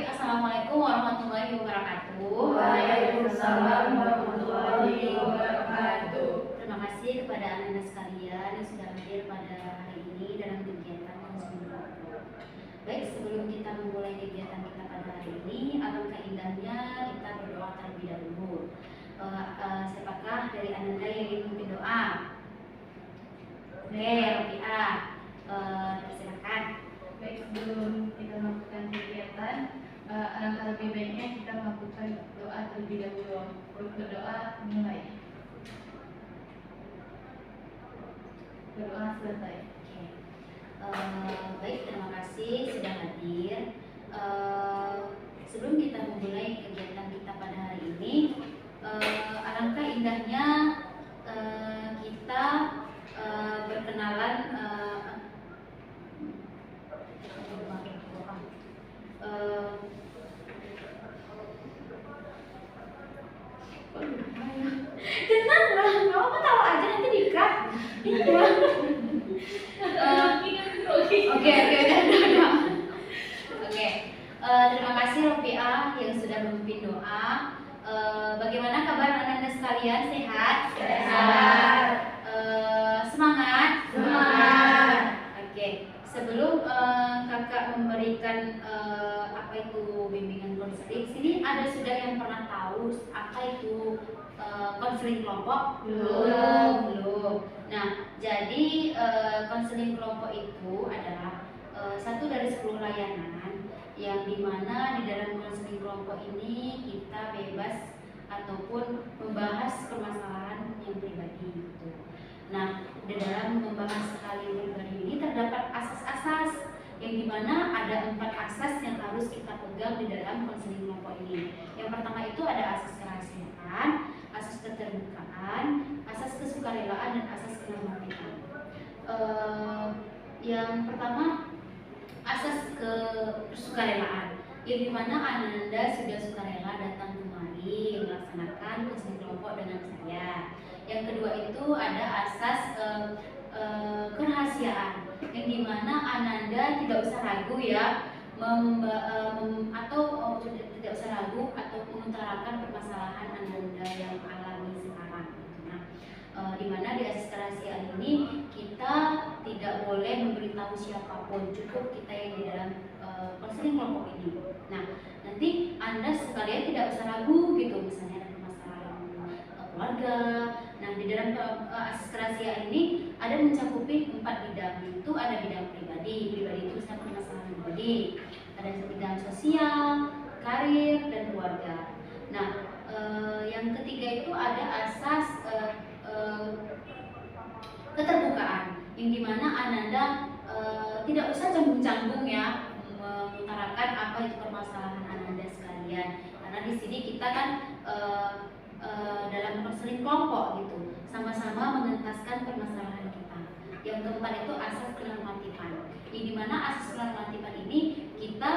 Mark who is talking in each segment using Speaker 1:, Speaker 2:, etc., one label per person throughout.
Speaker 1: Baik, Assalamualaikum warahmatullahi wabarakatuh.
Speaker 2: Waalaikumsalam warahmatullahi wabarakatuh.
Speaker 1: Terima kasih kepada anak-anak sekalian yang sudah hadir pada hari ini dalam kegiatan Konseling Kelompok. Baik, sebelum kita memulai kegiatan kita pada hari ini, alangkah indahnya kita berdoa terlebih dahulu. Siapakah dari anda yang ingin memimpin doa? Oke, Rofiah, silakan.
Speaker 2: Baik, sebelum kita melakukan kegiatan, alangkah lebih baiknya kita melakukan doa terlebih dahulu. Untuk doa mulai. Berdoa selesai.
Speaker 1: Oke. Baik, terima kasih sudah hadir. Sebelum kita memulai kegiatan kita pada hari ini, alangkah indahnya kita berkenalan. Tenang lah, nggak apa tahu aja nanti di-cut. Iya. Oke, udah. Oke, terima kasih Rofiah yang sudah memimpin doa. Bagaimana kabar anak-anak sekalian? Sehat?
Speaker 2: Sehat.
Speaker 1: Semangat?
Speaker 2: Semangat.
Speaker 1: Oke, sebelum kakak memberikan apa itu bimbingan konseling, sini ada sudah yang pernah tahu apa itu konseling kelompok? Belum. Nah, jadi konseling kelompok itu adalah satu dari 10 layanan yang dimana di dalam konseling kelompok ini kita bebas ataupun membahas permasalahan yang pribadi gitu. Nah, di dalam membahas hal yang pribadi ini terdapat asas-asas yang dimana ada 4 asas yang harus kita pegang di dalam konseling kelompok ini. Yang pertama itu ada asas kerahasiaan, asas keterbukaan, asas kesukarelaan, dan asas kenormativan. Yang pertama asas kesukarelaan, yang dimana Ananda sudah sukarela datang kemari melaksanakan konseling kelompok dengan saya. Yang kedua itu ada asas kerahasiaan, yang dimana Ananda tidak usah ragu ya tidak usah ragu atau mengutarakan permasalahan Ananda yang alami sekarang. Nah, dimana di asas kerahasiaan ini kita tidak boleh memberitahu siapapun, cukup kita yang di dalam konseling kelompok ini. Nah, nanti Anda sekalian tidak usah ragu gitu, misalnya ada permasalahan keluarga. Nah, di dalam asas kerahasiaan ini ada mencakupi 4 bidang, itu ada bidang pribadi itu bisa permasalahan pribadi, ada bidang sosial, karir, dan keluarga. Nah, yang ketiga itu ada asas keterbukaan, yang dimana Ananda tidak usah canggung-canggung ya mengutarakan apa itu permasalahan Ananda sekalian, karena di sini kita kan dalam konseling kelompok gitu, sama-sama mengentaskan permasalahan kita. Yang keempat itu asas kenormatifan, yang dimana asas kenormatifan ini kita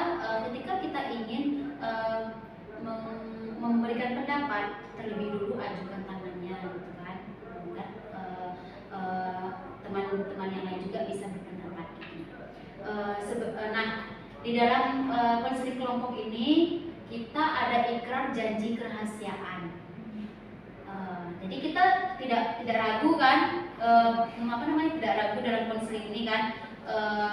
Speaker 1: ketika kita ingin memberikan pendapat, terlebih dulu ajukan tangannya gitu kan, teman-teman yang lain juga bisa berpendapat gitu. Nah, di dalam konseling kelompok ini kita ada ikrar janji kerahasiaan. Jadi kita tidak ragu kan, tidak ragu dalam konseling ini kan,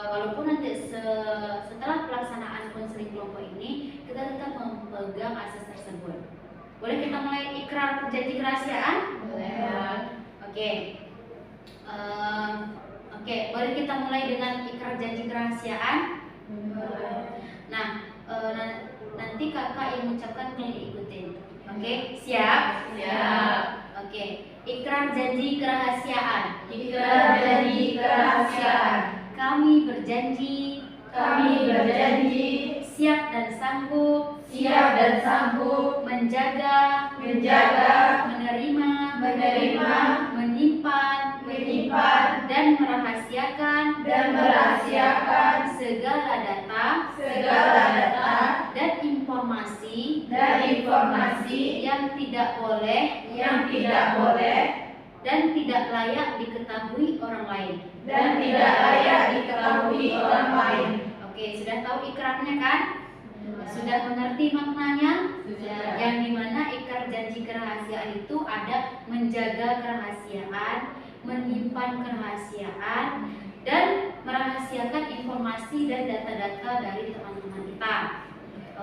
Speaker 1: walaupun nanti setelah pelaksanaan konseling kelompok ini kita tetap memegang asas tersebut. Boleh kita mulai ikrar janji kerahasiaan?
Speaker 2: Boleh.
Speaker 1: Oke, boleh kita mulai dengan ikrar janji kerahasiaan? Nah, nanti kakak yang mengucapkan boleh ikutin. Oke, siap?
Speaker 2: Siap.
Speaker 1: Oke, ikrar janji kerahasiaan.
Speaker 2: Ikrar janji kerahasiaan.
Speaker 1: Kami berjanji siap dan sanggup menjaga, menerima, menyimpan, dan merahasiakan segala data dan informasi yang tidak boleh dan tidak layak diketahui orang lain.
Speaker 2: Oke,
Speaker 1: Oke, sudah tahu ikrarnya kan? Sudah mengerti maknanya?
Speaker 2: Sudah.
Speaker 1: Yang dimana ikrar janji kerahasiaan itu ada menjaga kerahasiaan, menyimpan kerahasiaan, dan merahasiakan informasi dan data-data dari teman-teman kita.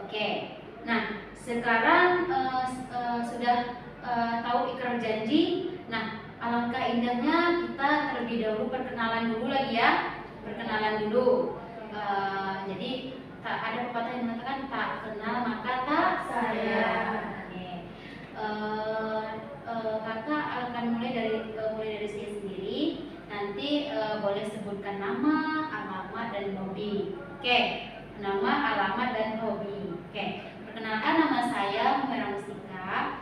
Speaker 1: Oke. Nah, sekarang sudah tahu ikrar janji. Nah, alangkah indahnya kita terlebih dahulu perkenalan dulu lagi ya. Perkenalan dulu. Jadi tak ada pepatah yang mengatakan tak kenal maka tak sayang. Oke. Kakak akan mulai dari saya sendiri. Nanti boleh sebutkan nama, alamat, dan hobi. Oke. Nama, alamat, dan hobi. Oke. Perkenalkan, nama saya Humaira Mustika.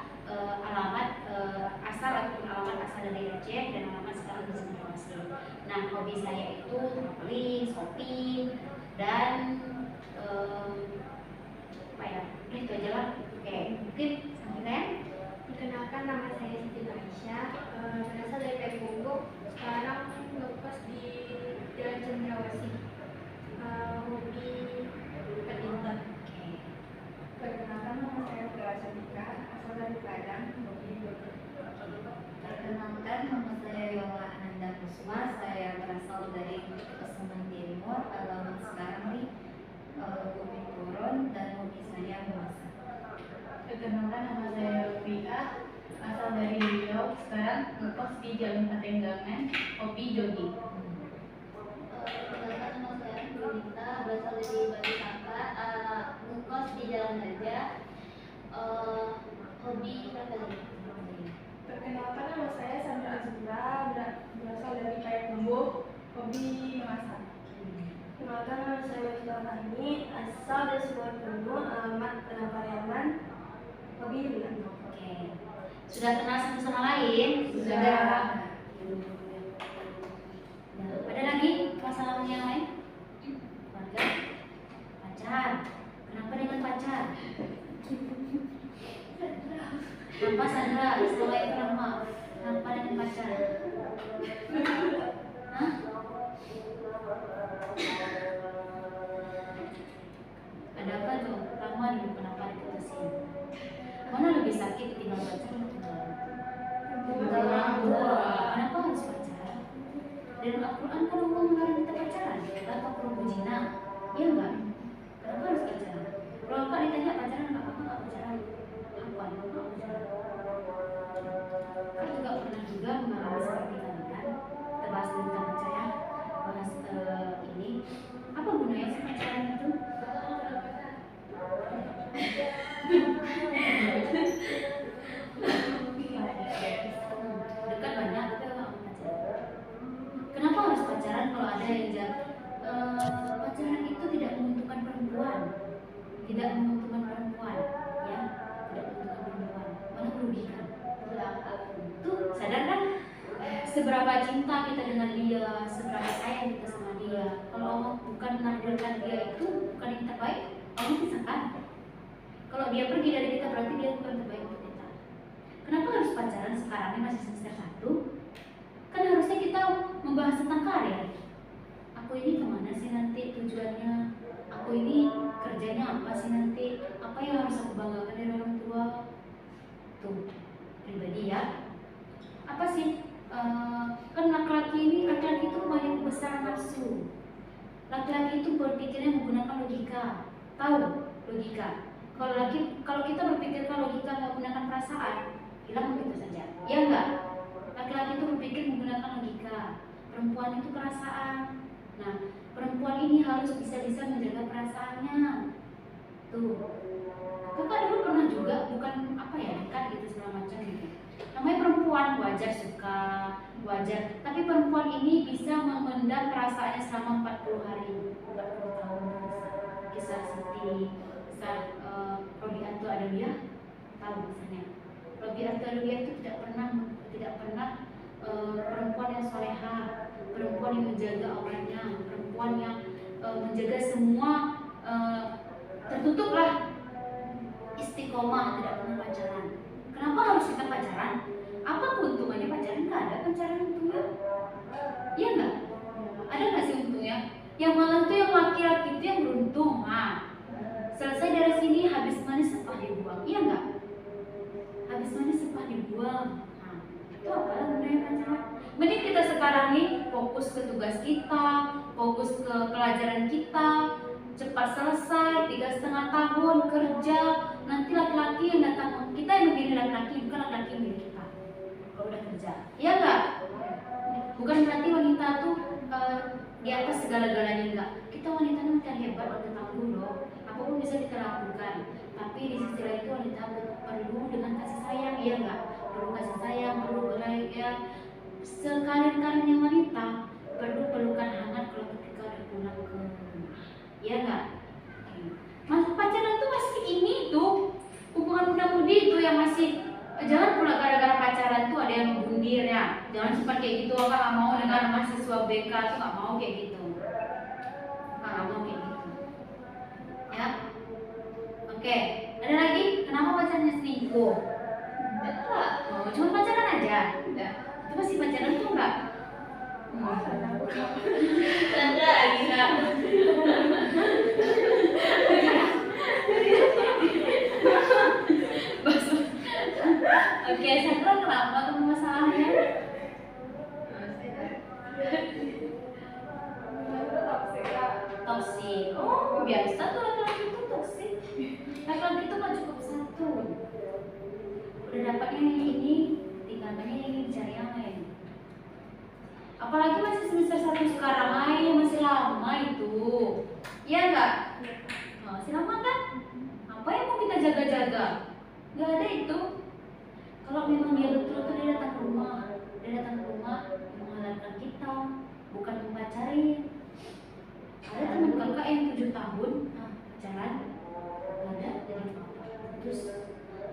Speaker 1: Alamat asal dari Aceh dan alamat sekarang di Cendrawasih. Nah, hobi saya itu traveling, shopping, dan apa ya? Itu aja lah. Oke, mungkin sampai.
Speaker 3: Perkenalkan, nama saya Siti Aisyah, berasal dari Pemunggu. Sekarang ngekos di Jalan Cendrawasih. Hobi badminton.
Speaker 1: Oke.
Speaker 3: Perkenalkan, nama saya Berasa Dika, asal dari Padang. Hobi yoga.
Speaker 4: Perkenalkan, nama saya Yola Ananda Kusuma. Saya berasal dari Kesumen Timur. Alamat sekarang di Bumi Turun, dan hobi saya memasak.
Speaker 2: Perkenalkan, nama saya Rufika, asal dari Riau. Sekarang ngekos di Jalan Patenggangan. Hobi jogging.
Speaker 4: Perkenalkan, nama saya Yunita, berasal dari Batu Sangka, ngekos di Jalan Gajah. Hobi traveling.
Speaker 3: Perkenalkan, nama saya Sandra Azura, berasal dari Payakumbuh. Hobi memasak. Perkenalkan, nama saya Wajida Fahmi, asal dari Sukoharjo, alamat Tanah Pariaman. Hobi hiburan.
Speaker 1: Oke. Sudah kenal satu sama lain?
Speaker 2: Sudah.
Speaker 1: Ada lagi masalah yang lain? Keluarga? Pacar? Kenapa dengan pacar? Kenapa Sandra? Selama itu lama. Kenapa dengan pacar? Hah? Ada apa tuh? Lama dulu kenapa diputusin? Mana lebih sakit ketimbang pacar atau orang tua? Kenapa harus pacaran? Dan Al-Quran kan Allah melarang kita pacaran. Atau perlu zina? Iya enggak? Kenapa harus pacaran? Kalau kak ditanya pacaran apa pacaran? Apa? Pacaran? Kak juga pernah mengalami seperti kalian. Terbahas tentang percaya. Bahas ini. Apa gunanya sih pacaran itu? Dekat banyak tapi nggak mau pacaran. Kenapa harus pacaran kalau ada yang pacaran itu tidak menguntungkan perempuan, tidak menguntungkan perempuan, ya, tidak menguntungkan perempuan, malah merugikan. Tuh sadar kan? Seberapa cinta kita dengan dia, seberapa sayang kita sama dia. Kalau Allah bukan menakdirkan dia itu bukan yang terbaik, Allah bisa kan? Kalau dia pergi dari kita berarti dia bukan terbaik untuk kita. Kenapa harus pacaran sekarang ini masih semester 1? Kan harusnya kita membahas tentang karir. Aku ini kemana sih nanti tujuannya? Aku ini kerjanya apa sih nanti? Apa yang harus aku banggakan dari orang tua? Tuh, pribadi ya. Apa sih? Kan laki-laki itu banyak besar nafsu. Laki-laki itu berpikirnya menggunakan logika. Tahu logika? Kalau kita berpikirkan logika nggak menggunakan perasaan, hilang begitu saja. Ya enggak? Laki-laki itu berpikir menggunakan logika. Perempuan itu perasaan. Nah, perempuan ini harus bisa-bisa menjaga perasaannya. Tuh. Kakak dulu pernah juga, bukan apa ya, dekat gitu segala macam gitu. Namanya perempuan, wajar suka, wajar. Tapi perempuan ini bisa memendam perasaannya selama 40 hari, 40 tahun. Kisah Siti, kisah Robi'atu Adawiyah, tahu misalnya. Robi'atu Adawiyah itu tidak pernah perempuan yang soleha, perempuan yang menjaga auranya, perempuan yang menjaga semua tertutup lah, istiqomah, tidak pernah pacaran. Kenapa harus kita pacaran? Apa keuntungannya pacaran? Nggak ada pacaran untungnya. Iya nggak? Ada nggak sih untungnya? Yang malah tuh yang laki-laki itu yang beruntung. Nah, selesai dari manis sepah dibuang, iya nggak? Habis manis sepah dibuang. Nah, itu adalah budaya pacaran. Mending kita sekarang nih fokus ke tugas kita, fokus ke pelajaran kita, cepat selesai, 3,5 tahun kerja. Nanti laki-laki yang datang, kita yang memilih laki-laki, bukan laki-laki yang memilih kita. Kalau udah kerja, iya nggak? Bukan berarti wanita tuh di atas segala-galanya, enggak. Kita wanita itu kan hebat, wanita tangguh loh. Apapun bisa kita lakukan. Tapi di sisi lain itu wanita perlu dengan kasih sayang, iya enggak? Perlu kasih sayang, perlu ya sekalian-kaliannya wanita perlu pelukan hangat kalau ketika udah pulang ke rumah, iya enggak? Mas pacaran tuh masih ini tuh hubungan muda-mudi itu yang masih. Jangan pula gara-gara pacaran tuh ada yang membundir ya. Jangan sempat kayak gitu, aku nggak mau dengan mahasiswa BK tuh nggak mau kayak gitu. Nggak mau kayak gitu. Ya. Oke. Ada lagi? Kenapa pacarnya selingkuh?
Speaker 2: Enggak.
Speaker 1: Oh, cuma pacaran aja.
Speaker 2: Enggak.
Speaker 1: Itu masih pacaran tuh nggak?
Speaker 2: Sandra gila.
Speaker 1: Oke, Sandra kenapa kamu masalahnya? Toksik. Oh, biasa tuh laki-laki itu toksik. Laki-laki itu kan cukup satu. Udah dapatnya yang ini, tinggalnya yang ini cari yang lain. Apalagi masih semester 1 sekarang, masih lama itu. Iya enggak? Masih lama kan? Apa yang mau kita jaga-jaga? Gak ada itu. Kalau memang dia betul-betul dia datang ke rumah menghalalkan kita, bukan mempacarin. Ada teman kakak yang 7 tahun pacaran, ada dengan papa. Terus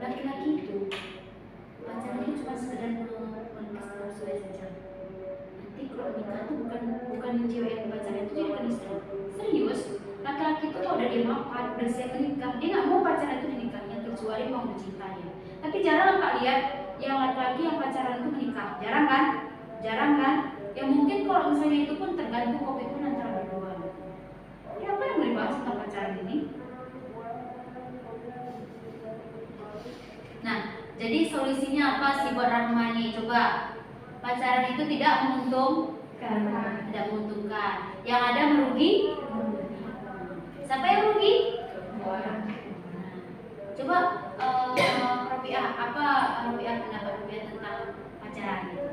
Speaker 1: laki-laki itu pacaran itu cuma sekedar menikah sesuai saja. Nanti kalau nikah tuh bukan cewek yang pacaran itu jadi kan istri. Serius, laki-laki itu tuh udah dia mapan, udah siap menikah, dia nggak mau pacaran itu dinikahnya kecuali mau mencintainya. Tapi jarang kak lihat yang laki-laki yang pacaran itu menikah, jarang kan? Ya mungkin kalau misalnya itu pun tergantung komitmen antara berdua. Ya apa yang mau dibahas tentang pacaran ini? Nah, jadi solusinya apa sih buat Rahmani? Coba, pacaran itu tidak menguntungkan. Yang ada merugi. Siapa yang merugi? Coba Robiah, apa Robiah pendapat Robiah tentang pacaran gitu?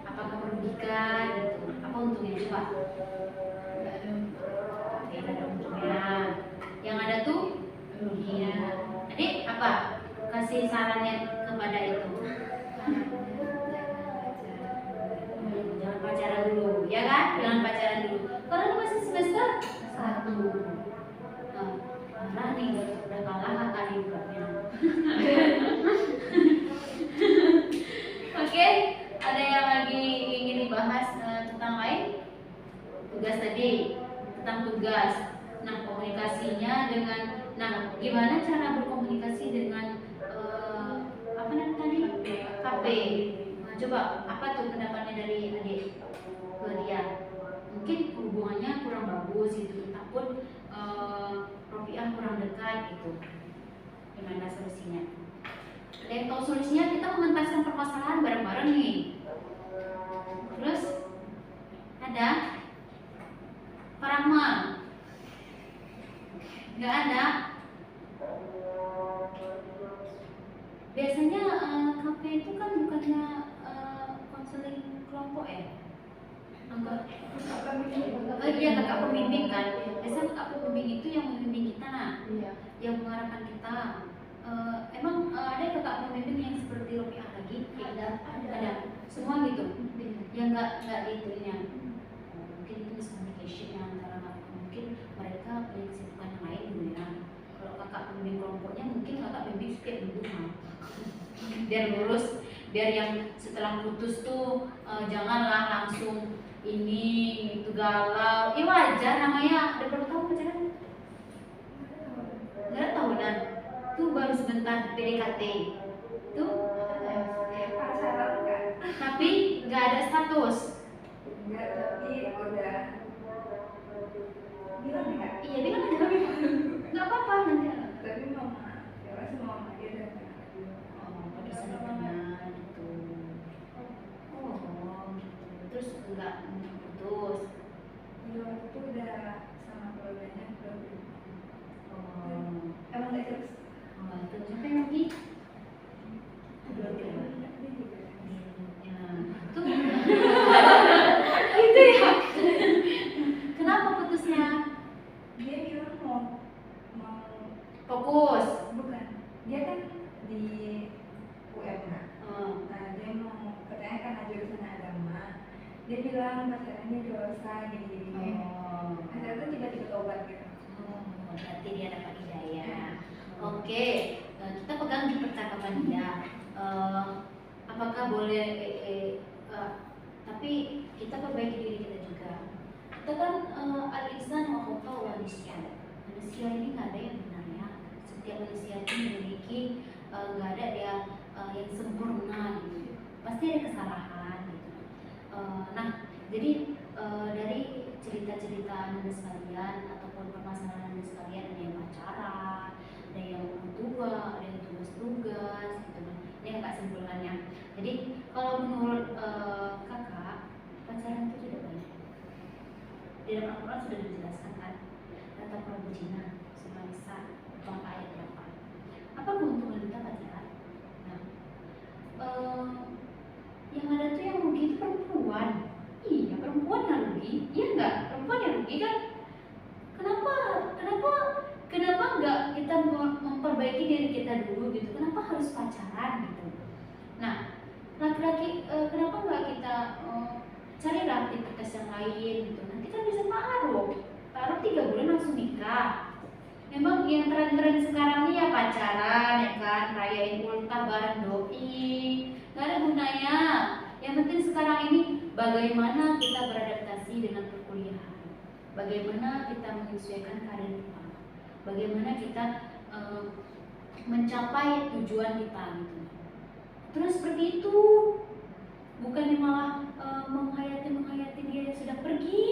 Speaker 1: Apakah merugikan gitu? Apa untungnya coba? Tidak ada untungnya. Yang ada tuh meruginya. Adik apa? Kasih sarannya kepada itu. Jangan pacaran dulu, ya kan? Jangan pacaran dulu. Karena masih semester 1. Nah nih, udah kalah kakak nih buatnya. Oke, ada yang lagi ingin dibahas tentang lain? Tugas tadi, tentang tugas. Nah, komunikasinya dengan, gimana cara berkomunikasi dengan apa namanya tadi? KP. Nah, coba apa tuh pendapatnya dari adik Claudia? Mungkin hubungannya kurang bagus gitu, takut Robiah kurang dekat gitu. Gimana solusinya? Ada yang tahu solusinya? Kita mengentaskan permasalahan bareng-bareng nih. Terus ada Pak Rahman? Nggak ada. Biasanya KP itu kan bukannya konseling kelompok ya? Enggak. Iya, kakak pembimbing kan. Biasanya kakak pembimbing itu yang membimbing kita, yang mengarahkan kita. Emang ada kakak pembimbing yang seperti Robiah lagi? Ada. Semua gitu. Yang enggak itunya. Mungkin itu miscommunication antara mungkin mereka punya kesibukan yang lain gitu ya. Kalau kakak pembimbing kelompoknya mungkin kakak pembimbing setiap minggu biar lurus, biar yang setelah putus tuh janganlah langsung ini itu galau. Ya wajar, namanya udah berapa tahun pacaran? Nggak tahunan. Tuh baru sebentar PDKT. Tuh
Speaker 3: Pacaran kan?
Speaker 1: tapi nggak ada status.
Speaker 3: Enggak, tapi udah bilang enggak?
Speaker 1: Iya bilang aja. Nggak apa-apa, nanti anak.
Speaker 4: Tapi mama Yola sama mama dia udah kenal juga.
Speaker 1: Oh, pada saling kenal gitu. Oh, gitu. Terus enggak putus.
Speaker 4: Dia waktu itu udah sama keluarganya udah berubah.
Speaker 1: Oh,
Speaker 4: Emang gak terus?
Speaker 1: oh itu siapa yang lagi?
Speaker 4: Dia juga.
Speaker 1: Ya, tuh. Itu ya. Kenapa putusnya?
Speaker 4: Dia bilang mau
Speaker 1: Fokus.
Speaker 4: bukan. Dia kan di UMH.
Speaker 1: Oh.
Speaker 4: Nah, dia mau katanya karena jurusan agama. Dia bilang pacarannya dosa gini-gini.
Speaker 1: Oh.
Speaker 4: Akhirnya tiba-tiba tobat gitu.
Speaker 1: Oh, berarti dia dapat hidayah. Oke, kita pegang di percakapan dia. Apakah boleh tapi kita perbaiki diri kita juga. Kita kan al-insan wa khata wa nisyan. Manusia ini nggak ada yang benar ya. Setiap manusia itu memiliki nggak ada yang sempurna gitu. Pasti ada kesalahan gitu. Nah, jadi dari cerita-cerita Anda sekalian ataupun permasalahan Anda sekalian, ada yang pacaran, ada yang orang tua, ada yang tugas-tugas gitu kan. Ini kakak simpulkannya. Jadi kalau menurut kakak, pacaran itu tidak baik. Di dalam Al-Quran sudah dijelaskan kan, kata Prabujina surah Nisa ayat 8. Apa keuntungan kita pacaran? Nah, yang ada tuh yang rugi itu perempuan. Iya, perempuan yang rugi. Iya enggak? Perempuan yang rugi kan? Kenapa enggak kita memperbaiki diri kita dulu gitu? Kenapa harus pacaran gitu? Nah, laki-laki kenapa enggak kita carilah aktivitas yang lain gitu? Nanti kan bisa taruh 3 bulan langsung nikah. Memang yang tren-tren sekarang ini ya pacaran ya kan, rayain ultah bareng doi, nggak ada gunanya. Yang penting sekarang ini bagaimana kita beradaptasi dengan perkuliahan, bagaimana kita menyesuaikan karir kita, bagaimana kita mencapai tujuan kita gitu. Terus seperti itu, bukannya malah menghayati dia yang sudah pergi.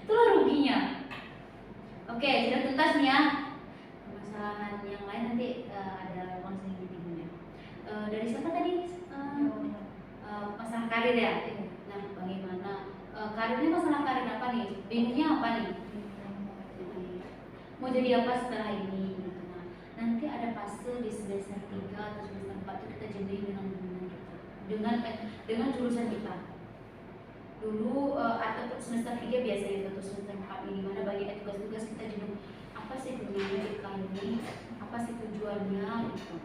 Speaker 1: Itulah ruginya. Oke, sudah tuntas nih ya. Permasalahan yang lain nanti ada konseling di timnya. Dari siapa tadi? Masalah karir ya. Nah, bagaimana karirnya, masalah karir apa nih? Bingungnya apa nih? Mau jadi apa setelah ini? Gitu. Nah, nanti ada fase di semester 3 atau semester 4 itu kita jenuhin dengan jurusan kita. Dulu atau semester 3 biasanya atau semester 4 ini mana banyak tugas-tugas kita jenuh. Apa sih gunanya ini? Apa sih tujuannya gitu.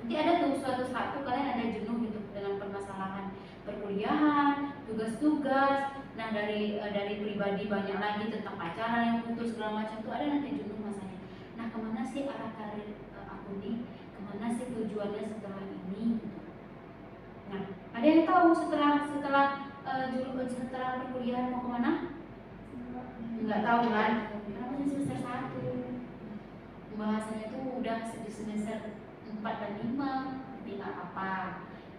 Speaker 1: Nanti ada tuh suatu saat tuh kalian ada jenuh gitu dengan permasalahan perkuliahan, tugas-tugas. Nah, dari pribadi banyak lagi tentang pacaran yang putus segala macam tuh ada nanti jenuh masanya. Nah, kemana sih arah karir aku nih? Kemana sih tujuannya setelah ini? Gitu. Nah, ada yang tahu setelah perkuliahan mau kemana? Nggak tahu kan? Karena masih semester 1. Pembahasannya tuh udah di semester 4 dan 5. Tapi nggak apa-apa,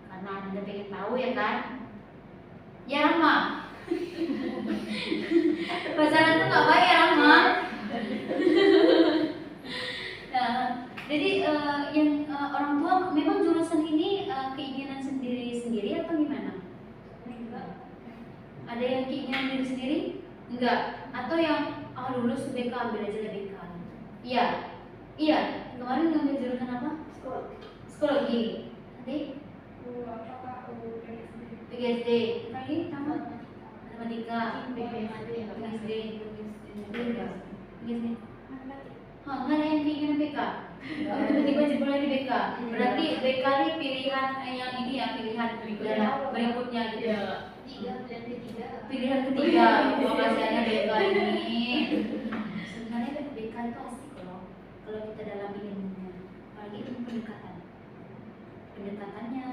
Speaker 1: karena Anda pengen tahu ya kan? Ya Rahma. Pacaran tuh nggak baik ya Rahma. Nah, jadi yang orang tua memang jurusan ini keinginan sendiri atau gimana? Ada yang keinginan diri sendiri? Enggak. Atau yang lulus BK ambil aja BK. Iya. Kemarin ngambil jurusan apa? Psikologi. Nanti PGSD. Lagi sama matematika. PGSD. Nggak ada yang keinginan BK. Tiba-tiba jebol di BK. Berarti BK ini pilihan yang ini ya, pilihan berikutnya gitu. Pilihan ketiga. Makasihnya BK ini. Sebenarnya BK itu asik loh kalau kita dalami ilmunya. Apalagi ilmu pendekatannya,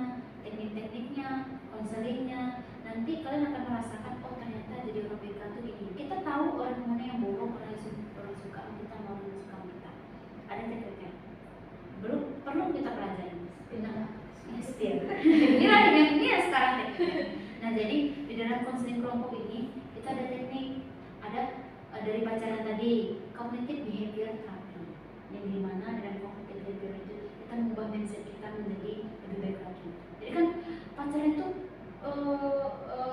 Speaker 1: teknik-tekniknya, konselingnya. Nanti kalian akan merasakan, oh ternyata jadi orang BK itu gini. Kita tahu orang mana yang bohong, orang suka kita, mau orang suka kita. Ada tekniknya. Belum perlu kita pelajari. Ini ya sekarang tekniknya. Nah, jadi di dalam konseling kelompok ini kita ada teknik, ada dari pacaran tadi, cognitive behavior therapy. yang dimana dengan cognitive behavior itu kita mengubah mindset kita menjadi lebih baik lagi. Jadi kan pacaran itu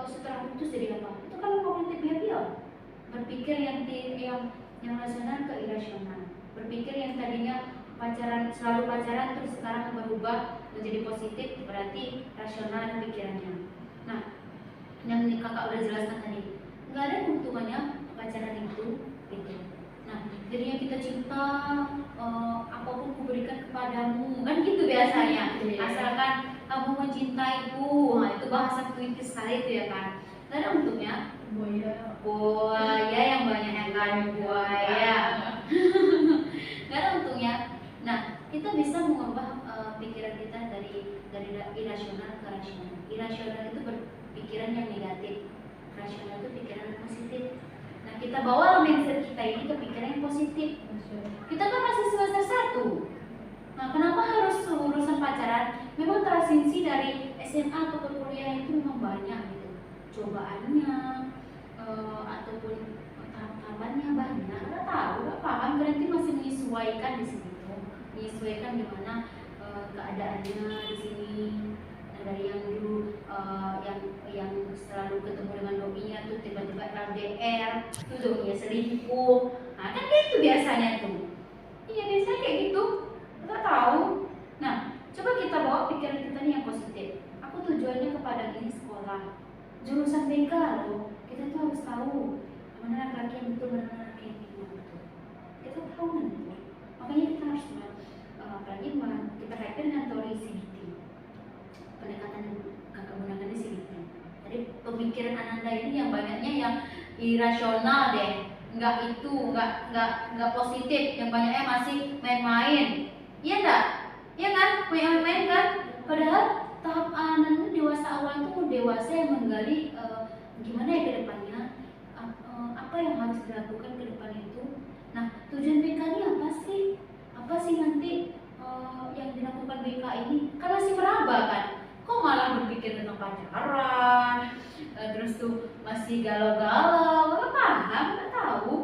Speaker 1: setelah putus jadi apa? Itu kan cognitive behavior, berpikir yang rasional ke irasional, berpikir yang tadinya pacaran selalu pacaran terus sekarang berubah menjadi positif, berarti rasional pikirannya. Nah, yang kakak udah jelaskan tadi, nggak ada keuntungannya pacaran itu gitu. Nah, jadinya kita cinta, apapun kuberikan kepadamu, kan gitu biasanya. Asalkan kamu mencintaiku, nah itu bahasa puitis sekali itu ya kan. Nggak ada untungnya. Buaya yang banyak yang kan buaya. Nggak ada untungnya. Nah, kita bisa mengubah pikiran kita dari irasional ke rasional. Irasional itu berpikiran yang negatif, rasional itu pikiran yang positif. Nah, kita bawa mindset kita ini ke pikiran yang positif. Kita kan masih semester 1. Nah, kenapa harus urusan pacaran? Memang transisi dari SMA atau kuliah itu memang banyak gitu. Cobaannya ataupun tahapannya banyak. Nggak tahu, nggak paham, berarti masih menyesuaikan di situ. Menyesuaikan gimana keadaannya di sini. Nah, dari yang dulu yang selalu ketemu dengan doinya tuh tiba-tiba LDR, tuh doinya selingkuh. Nah, kan gitu biasanya tuh. Iya, biasanya kayak gitu. Nggak tahu. Nah, coba kita bawa pikiran kita nih yang positif. Aku tujuannya kepada ini sekolah, jurusan BK loh. Kita tuh harus tahu mana laki yang betul, mana laki yang tidak betul. Kita tahu nanti. Makanya kita harus apalagi kita kaitkan dengan teori CBT. Pendekatan yang kakak gunakan di CBT. Jadi pemikiran Ananda ini yang banyaknya yang irasional deh. Nggak positif, yang banyaknya masih main-main. Iya enggak? Iya kan? Main-main kan? Padahal tahap Ananda dewasa awal itu dewasa yang menggali gimana ya ke depannya, apa yang harus dilakukan ke depan itu. Nah, tujuan BK ini apa sih? Apa sih nanti yang dilakukan BK ini? Kan masih meraba kan? Kok malah berpikir tentang pacaran, terus tuh masih galau-galau, nggak paham, nggak tahu.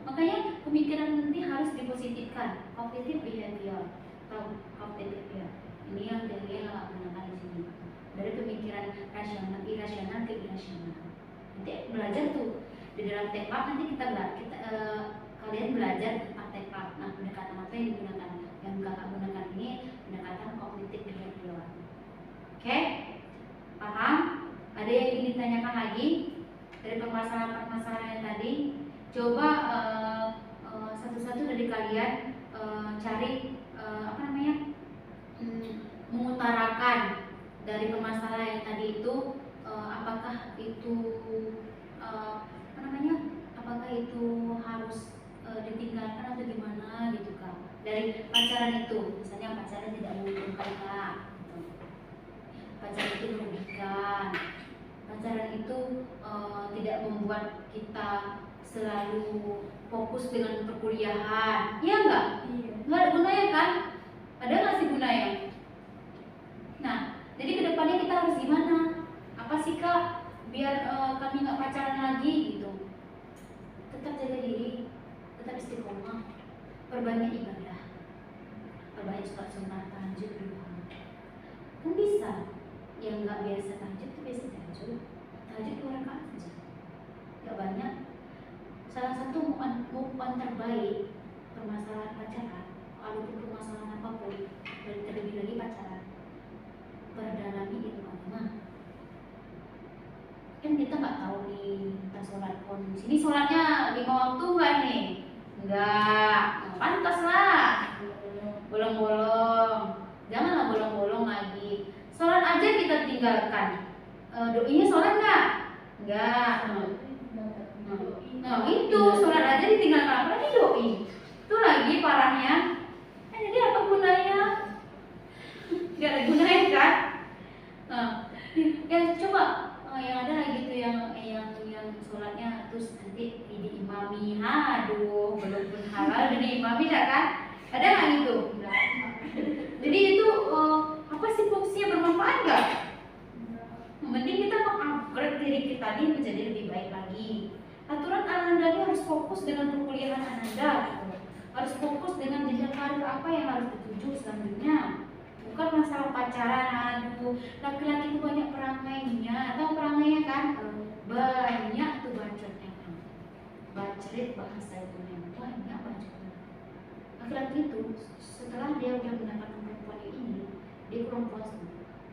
Speaker 1: Makanya pemikiran nanti harus dipositifkan, cognitive behavior, cognitive behavior. Ini yang teori yang gunakan di sini. Dari pemikiran rasional, irasional ke irasional. Nanti belajar tuh di dalam TEPAK nanti kalian belajar tentang TEPAK. Nah, pendekatan apa yang digunakan? Yang kakak gunakan ini pendekatan cognitive behavior. Oke, paham? Ada yang ingin ditanyakan lagi dari permasalahan yang tadi? Coba satu-satu dari kalian cari mengutarakan dari permasalahan yang tadi itu, apakah itu apakah itu harus ditinggalkan atau gimana gitu kan? Dari pacaran itu, misalnya pacaran tidak menguntungkan kak. Pacaran itu merugikan. Pacaran itu tidak membuat kita selalu fokus dengan perkuliahan. Iya enggak?
Speaker 3: Iya.
Speaker 1: Nggak ada gunanya kan? Ada nggak sih gunanya? Nah, jadi kedepannya kita harus gimana? Apa sih kak? Biar kami nggak pacaran lagi gitu. Tetap jaga diri, tetap istiqomah, perbanyak ibadah, perbanyak sholat sunnah, tahajud, duha. Kan bisa. Yang nggak biasa tahajud itu biasa tahajud 2 rakaat saja, nggak banyak. Salah satu mukman terbaik permasalahan pacaran, walaupun permasalahan apapun, terlebih lagi pacaran, berdalami ilmu agama. Kan kita nggak tahu nih, kita sholat pun sini sholatnya 5 waktu nggak nih? Nggak, pantas lah, bolong-bolong. Janganlah bolong-bolong lagi. Sholat aja kita tinggalkan. Doinya sholat nggak? Nggak. Nah itu sholat aja ditinggalkan, apalagi doi. Itu lagi parahnya. Jadi apa gunanya? Nggak ada gunanya kan? Nah, yang coba yang ada lagi tuh yang sholatnya terus nanti diimami. Aduh, belum pun halal dan diimami nggak kan? Ada nggak gitu? Jadi itu apa sih fungsinya, bermanfaat nggak? Mending kita mengupgrade diri kita ini menjadi lebih baik lagi. Aturan Ananda ini harus fokus dengan perkuliahan Ananda gitu. harus fokus dengan jenjang karir apa yang harus dituju selanjutnya. Bukan masalah pacaran. Aduh, laki-laki itu banyak perangainya. Tahu perangainya kan? Banyak tuh bacotnya kan. Bacrit bahasa ibunya banyak bacotnya. Laki-laki itu setelah dia udah mendapatkan perempuan ini, dia kurang puas.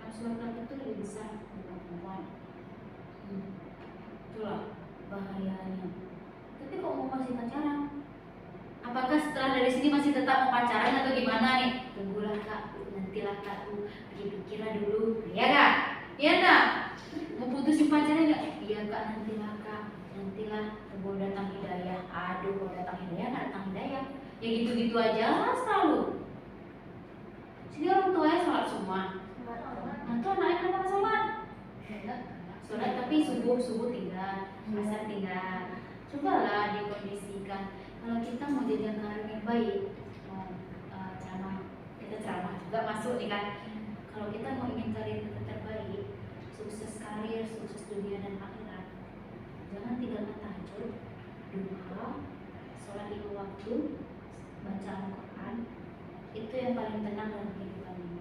Speaker 1: Nafsu laki-laki itu lebih besar daripada perempuan. Itulah bahayanya. Tapi kok mau masih pacaran? Apakah setelah dari sini masih tetap mau pacaran atau gimana nih? Tunggulah kak, nantilah kak tuh pikir-pikirlah dulu, ya kak? Iya kak? Mau putusin pacarnya nggak? Iya kak, nantilah. Tunggu datang hidayah. Aduh, kalau datang hidayah nggak datang hidayah. Ya gitu-gitu aja selalu. Sini orang tuanya sholat semua. Nanti anaknya kenapa sholat? Sholat tapi subuh tinggal, asar tinggal. Cobalah dikondisikan. Kalau kita mau jenjang karir yang baik, ceramah juga masuk nih kan. Kalau kita mau ingin karir kita terbaik, sukses karir, sukses dunia dan akhirat, jangan tinggalkan tahajud, duha, sholat 5 waktu, baca Al-Quran. Itu yang paling tenang dalam kehidupan ini.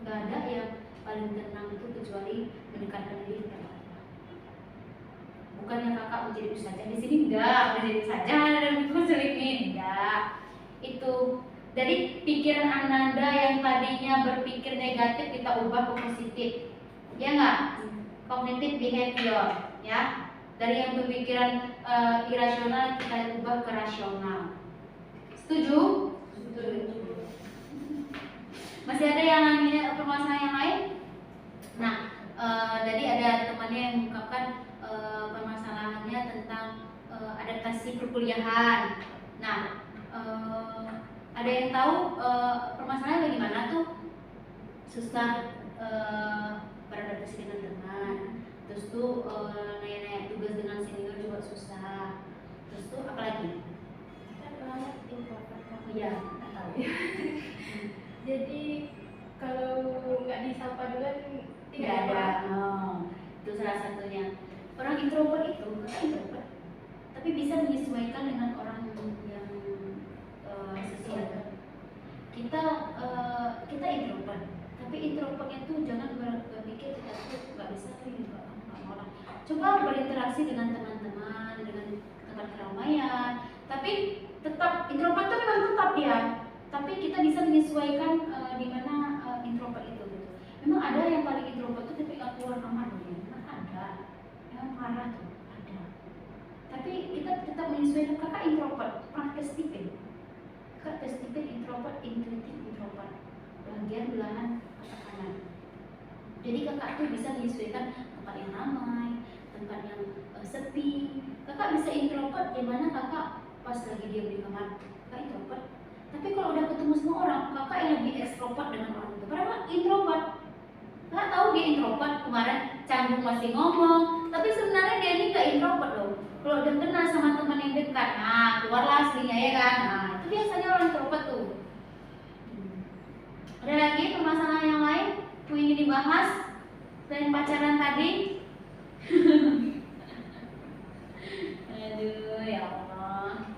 Speaker 1: Gak ada yang paling tenang itu kecuali mendekatkan diri kepada Allah. Bukannya kakak menjadi ustazah di sini, enggak menjadi ustazah dan muslimin, enggak. Itu dari pikiran Ananda yang tadinya berpikir negatif kita ubah ke positif, ya enggak? Cognitive behavior, ya. Dari yang berpikiran irasional kita ubah ke rasional. Setuju? Setuju. Masih ada yang lainnya, permasalahan yang lain? Nah, tadi ada temannya yang mengungkapkan permasalahannya tentang adaptasi perkuliahan. Nah, ada yang tahu permasalahannya bagaimana tuh? Susah beradaptasi dengan teman, terus tuh naik tugas dengan senior juga susah, terus tuh apalagi? Iya, nggak tahu.
Speaker 3: Jadi kalau nggak disapa duluan
Speaker 1: Tidak ada. Itu salah satunya. Orang introvert itu bukan introvert, tapi bisa menyesuaikan dengan orang yang sosial. Kita introvert, tapi introvertnya tuh jangan berpikir kita tuh nggak bisa nih, nggak mau lah. Coba berinteraksi dengan teman-teman, dengan tempat keramaian. Tapi tetap introvert itu memang tetap dia. Tapi kita bisa menyesuaikan di mana introvert itu. Gitu. Memang ada yang paling introvert itu tapi nggak keluar kamar dia. Memang ada, memang marah tuh ada. Tapi kita tetap menyesuaikan. Kakak introvert, pernah tes tipe? Kakak tes tipe introvert, intuitif introvert. Bagian belahan otak kanan. Jadi kakak tuh bisa menyesuaikan tempat yang ramai, tempat yang sepi. Kakak bisa introvert di mana kakak pas lagi diam di kamar, kakak introvert. Tapi kalau udah ketemu semua orang, kakak yang lebih ekstrovert dengan orang itu. Padahal introvert. Kakak tahu dia introvert, kemarin canggung masih ngomong, tapi sebenarnya dia ini gak introvert loh. Kalau udah kenal sama teman yang dekat, nah keluarlah aslinya ya kan. Nah itu biasanya orang introvert tuh. Ada lagi permasalahan yang lain yang ingin dibahas selain pacaran tadi? Aduh ya Allah.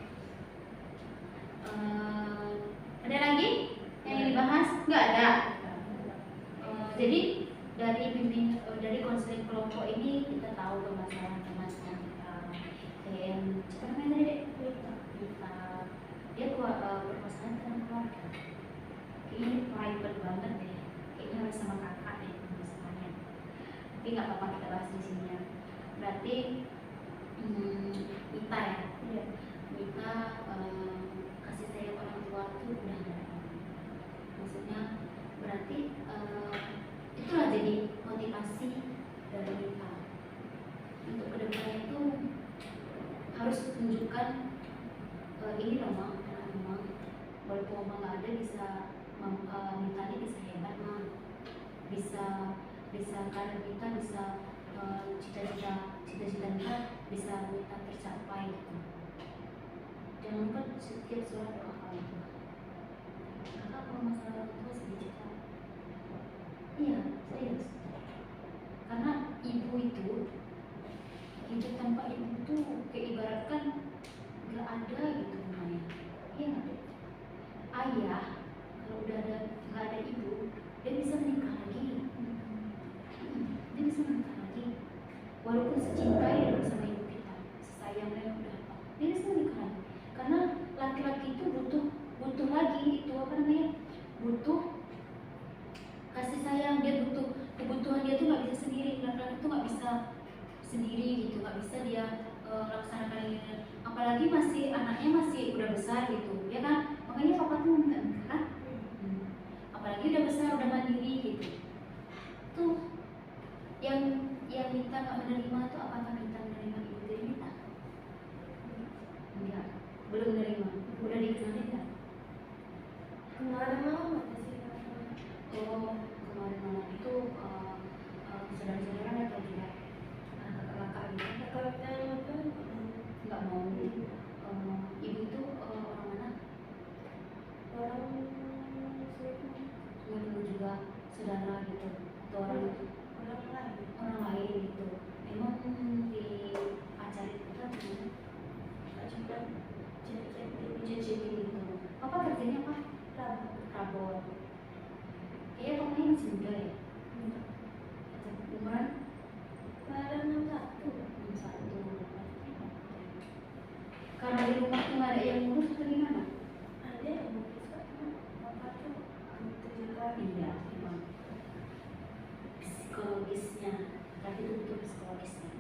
Speaker 1: Ada lagi yang ingin dibahas? Nggak ada. Jadi dari konseling kelompok ini kita tahu permasalahan kita. Yang apa namanya tadi dek? Kita dia permasalahan tentang keluarga. Ini private banget deh. Kayaknya harus sama kakak deh permasalahannya. Tapi nggak apa-apa kita bahas di sini ya. Berarti Mita ya. Mita kasih sayang orang tua itu udah ada. Maksudnya berarti itulah jadi motivasi dari Mita untuk kedepannya itu harus tunjukkan ini loh Mama, Mama walaupun Mama nggak ada bisa Mita ini bisa hebat Mama, bisa karir kita bisa cita-cita kita bisa Mita tercapai gitu. Jangan lupa setiap sholat doa kalau itu. Kakak kalau masalah orang tua sedikit kan? Iya, serius. Karena ibu itu hidup tanpa ibu tuh kayak ibaratkan gak ada gitu namanya. Iya nggak deh? ayah kalau udah ada nggak ada ibu, dia bisa menikah lagi. Dia bisa menikah lagi. Walaupun secinta ya sama ibu kita, sesayangnya udah apa, dia bisa menikah lagi. Karena laki-laki itu butuh lagi itu apa namanya, butuh kasih sayang, dia butuh kebutuhan dia tuh nggak bisa sendiri. Laki-laki tuh nggak bisa sendiri gitu, nggak bisa dia laksanakan ini, apalagi masih anaknya masih udah besar gitu ya kan, makanya papa tuh minta nikah kan. Apalagi udah besar udah mandiri gitu tuh, yang kita nggak menerima tuh, apakah kita menerima ibu tiri kita? Enggak, belum menerima, udah dikenalin kan?
Speaker 3: Kemarin malam apa sih?
Speaker 1: Oh, kemarin malam itu saudara-saudara nggak tahu juga, kakak-kakak gitu
Speaker 3: Kalau kita nonton,
Speaker 1: nggak mau. Ibu itu orang mana?
Speaker 3: orang
Speaker 1: Nggak tahu juga, saudara gitu atau orang
Speaker 3: lain.
Speaker 1: gitu. Emang di acara itu kan gimana?
Speaker 3: Juga
Speaker 1: JJB gitu. Papa kerjanya apa? Rabot. Iya, papanya masih muda ya. Umuran
Speaker 3: Pada 61.
Speaker 1: 61. Karena di rumah tuh nggak ada yang ngurus atau gimana?
Speaker 3: Ada yang mau bisa, bapak tuh itu juga.
Speaker 1: Iya, emang psikologisnya, tapi itu butuh psikologisnya.